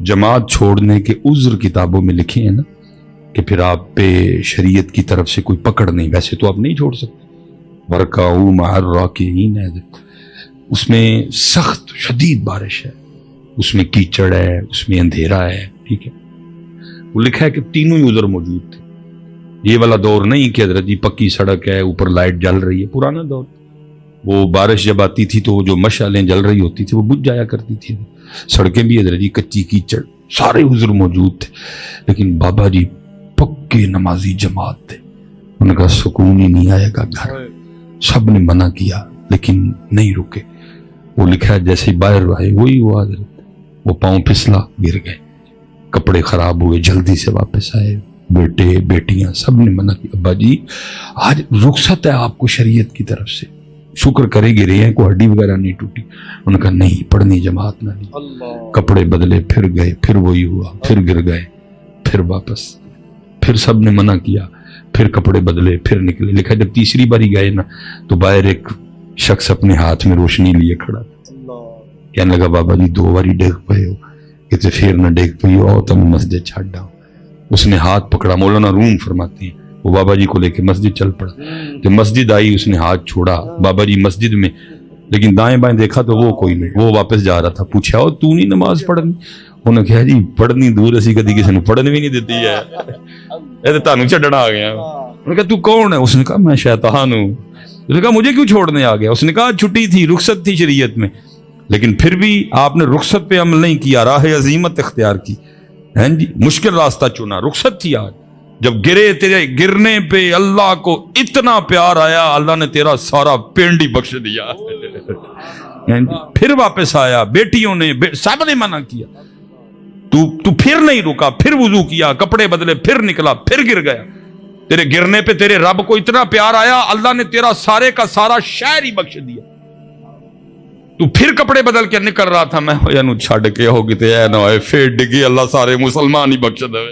جماعت چھوڑنے کے عذر کتابوں میں لکھے ہیں نا کہ پھر آپ پہ شریعت کی طرف سے کوئی پکڑ نہیں، ویسے تو آپ نہیں چھوڑ سکتے. وَرْكَعُوا مَعَ الرَّاكِعِينَ ہے، اس میں سخت شدید بارش ہے، اس میں کیچڑ ہے، اس میں اندھیرا ہے، ٹھیک ہے. وہ لکھا ہے کہ تینوں ہی عذر موجود تھے. یہ والا دور نہیں کہ حضرت جی پکی سڑک ہے، اوپر لائٹ جل رہی ہے، پرانا دور. وہ بارش جب آتی تھی تو جو مشعلیں جل رہی ہوتی تھی وہ بجھ جایا کرتی تھی. سڑکیں بھی حضرت جی کچی کیچڑ، سارے عذر موجود تھے. لیکن بابا جی پکے نمازی جماعت تھے، ان کا سکون ہی نہیں آئے گا گھر. سب نے منع کیا لیکن نہیں رکے. وہ لکھا ہے جیسے باہر آئے وہی ہوا حضرت، وہ پاؤں پھسلا گر گئے، کپڑے خراب ہوئے، جلدی سے واپس آئے. بیٹے بیٹیاں سب نے منع کیا، ابا جی آج رخصت ہے آپ کو شریعت کی طرف سے، شکر کرے گی رہے ہیں، کوئی ہڈی وغیرہ نہیں ٹوٹی. انہوں نے کہا نہیں پڑھنی جماعت نہ نہیں. کپڑے بدلے، پھر گئے، پھر وہی ہوا، پھر گر گئے، پھر واپس، پھر سب نے منع کیا، پھر کپڑے بدلے، پھر نکلے. لکھا جب تیسری باری گئے نا تو باہر ایک شخص اپنے ہاتھ میں روشنی لیے کھڑا تھا. کہنے لگا بابا جی 2 باری ڈیگ پئے ہو، کہتے پھر نہ ڈیگ پئی ہو، آؤ تم مسجد چھاڑ ڈاؤ. اس نے ہاتھ پکڑا، مولانا روم فرماتے ہیں وہ بابا جی کو لے کے مسجد چل پڑا. جب مسجد آئی اس نے ہاتھ چھوڑا، بابا جی مسجد میں، لیکن دائیں بائیں دیکھا تو وہ کوئی نہیں، وہ واپس جا رہا تھا. پوچھا او تو نہیں نماز پڑھنی؟ انہوں نے کہا جی پڑھنی دور اسی کدی کسی نے پڑھن بھی نہیں دیتی ہے، یہ تو تانوں چھڈنا آ گیا. انہوں نے کہا تو کون ہے؟ اس نے کہا میں شیطان ہوں. اس نے کہا مجھے کیوں چھوڑنے آ گیا؟ اس نے کہا چھٹی تھی، رخصت تھی شریعت میں، لیکن پھر بھی آپ نے رخصت پہ عمل نہیں کیا، راہ عظیمت اختیار کی، ہیں جی مشکل راستہ چنا. رخصت تھی آج، جب گرے تیرے گرنے پہ اللہ کو اتنا پیار آیا، اللہ نے تیرا سارا پینڈ ہی بخش دیا. پھر واپس آیا، بیٹیوں نے سب نے منع کیا، تو پھر نہیں رکا، پھر وضو کیا، کپڑے بدلے، پھر نکلا، پھر گر گیا. تیرے گرنے پہ تیرے رب کو اتنا پیار آیا، اللہ نے تیرا سارے کا سارا شہر ہی بخش دیا. تو پھر کپڑے بدل کے نکل رہا تھا، میں چھڈ کے ہو گئے نہ ہوئے پھر ڈگی، اللہ سارے مسلمان ہی بخش دے.